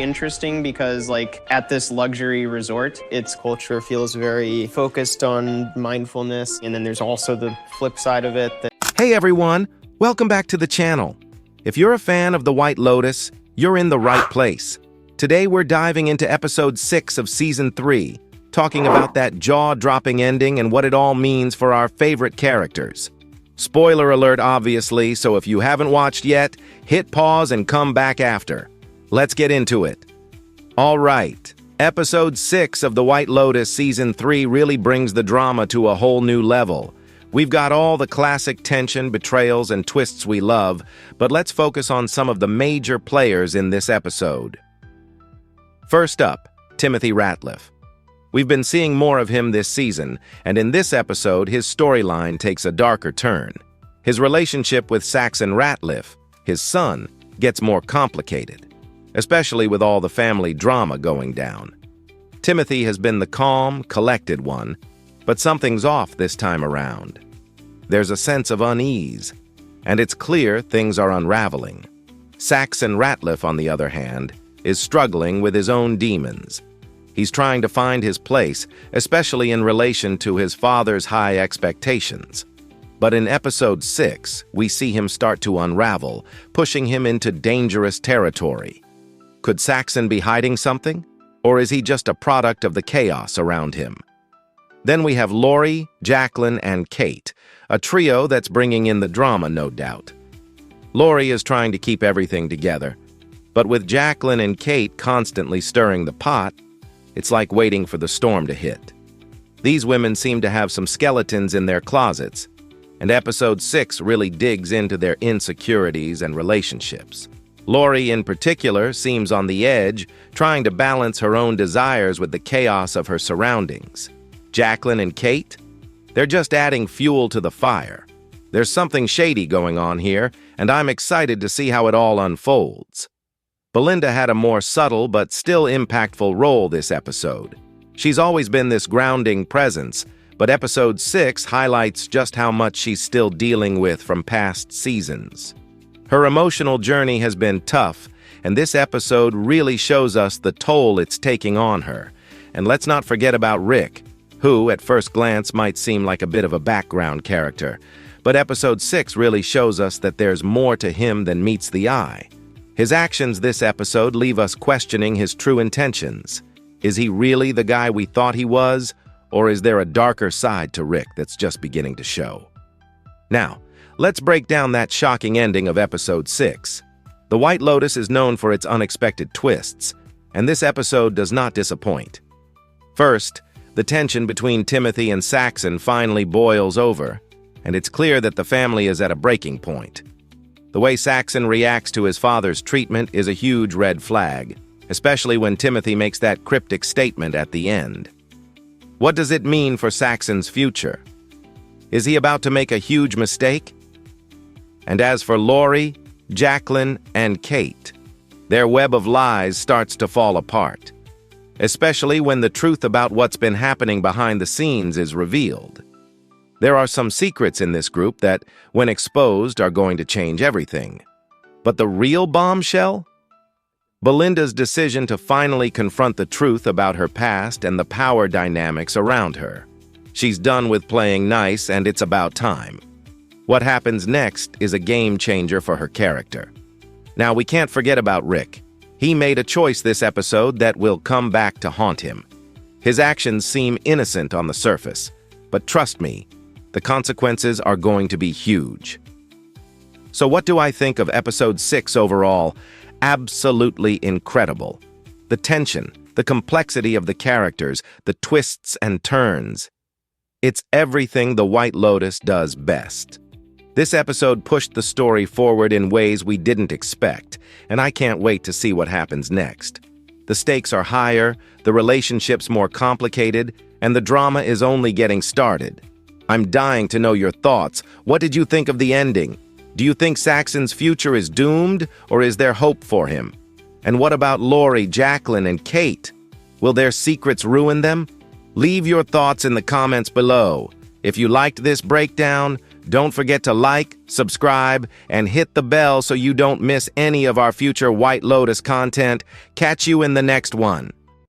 Interesting because at this luxury resort, its culture feels very focused on mindfulness. And then there's also the flip side of it. Hey everyone, welcome back to the channel. If you're a fan of the White Lotus, you're in the right place. Today we're diving into episode 6 of season 3, talking about that jaw-dropping ending and what it all means for our favorite characters. Spoiler alert obviously, so if you haven't watched yet, hit pause and come back after. Let's get into it. All right, episode 6 of the White Lotus season 3 really brings the drama to a whole new level. We've got all the classic tension, betrayals, and twists we love, but let's focus on some of the major players in this episode. First up, Timothy Ratliff. We've been seeing more of him this season, and in this episode, his storyline takes a darker turn. His relationship with Saxon Ratliff, his son, gets more complicated, especially with all the family drama going down. Timothy has been the calm, collected one, but something's off this time around. There's a sense of unease, and it's clear things are unraveling. Saxon Ratliff, on the other hand, is struggling with his own demons. He's trying to find his place, especially in relation to his father's high expectations. But in episode 6, we see him start to unravel, pushing him into dangerous territory. Could Saxon be hiding something? Or is he just a product of the chaos around him? Then we have Laurie, Jaclyn, and Kate, a trio that's bringing in the drama, no doubt. Laurie is trying to keep everything together, but with Jaclyn and Kate constantly stirring the pot, it's like waiting for the storm to hit. These women seem to have some skeletons in their closets, and episode 6 really digs into their insecurities and relationships. Laurie, in particular, seems on the edge, trying to balance her own desires with the chaos of her surroundings. Jaclyn and Kate? They're just adding fuel to the fire. There's something shady going on here, and I'm excited to see how it all unfolds. Belinda had a more subtle but still impactful role this episode. She's always been this grounding presence, but episode 6 highlights just how much she's still dealing with from past seasons. Her emotional journey has been tough, and this episode really shows us the toll it's taking on her. And let's not forget about Rick, who, at first glance, might seem like a bit of a background character. But episode 6 really shows us that there's more to him than meets the eye. His actions this episode leave us questioning his true intentions. Is he really the guy we thought he was, or is there a darker side to Rick that's just beginning to show? Now, let's break down that shocking ending of episode 6. The White Lotus is known for its unexpected twists, and this episode does not disappoint. First, the tension between Timothy and Saxon finally boils over, and it's clear that the family is at a breaking point. The way Saxon reacts to his father's treatment is a huge red flag, especially when Timothy makes that cryptic statement at the end. What does it mean for Saxon's future? Is he about to make a huge mistake? And as for Laurie, Jaclyn, and Kate, their web of lies starts to fall apart, especially when the truth about what's been happening behind the scenes is revealed. There are some secrets in this group that, when exposed, are going to change everything. But the real bombshell? Belinda's decision to finally confront the truth about her past and the power dynamics around her. She's done with playing nice, and it's about time. What happens next is a game changer for her character. Now, we can't forget about Rick. He made a choice this episode that will come back to haunt him. His actions seem innocent on the surface, but trust me, the consequences are going to be huge. So what do I think of episode 6 overall? Absolutely incredible. The tension, the complexity of the characters, the twists and turns. It's everything the White Lotus does best. This episode pushed the story forward in ways we didn't expect, and I can't wait to see what happens next. The stakes are higher, the relationships more complicated, and the drama is only getting started. I'm dying to know your thoughts. What did you think of the ending? Do you think Saxon's future is doomed, or is there hope for him? And what about Laurie, Jaclyn, and Kate? Will their secrets ruin them? Leave your thoughts in the comments below. If you liked this breakdown, Don't forget to like, subscribe, and hit the bell so you don't miss any of our future White Lotus content. Catch you in the next one.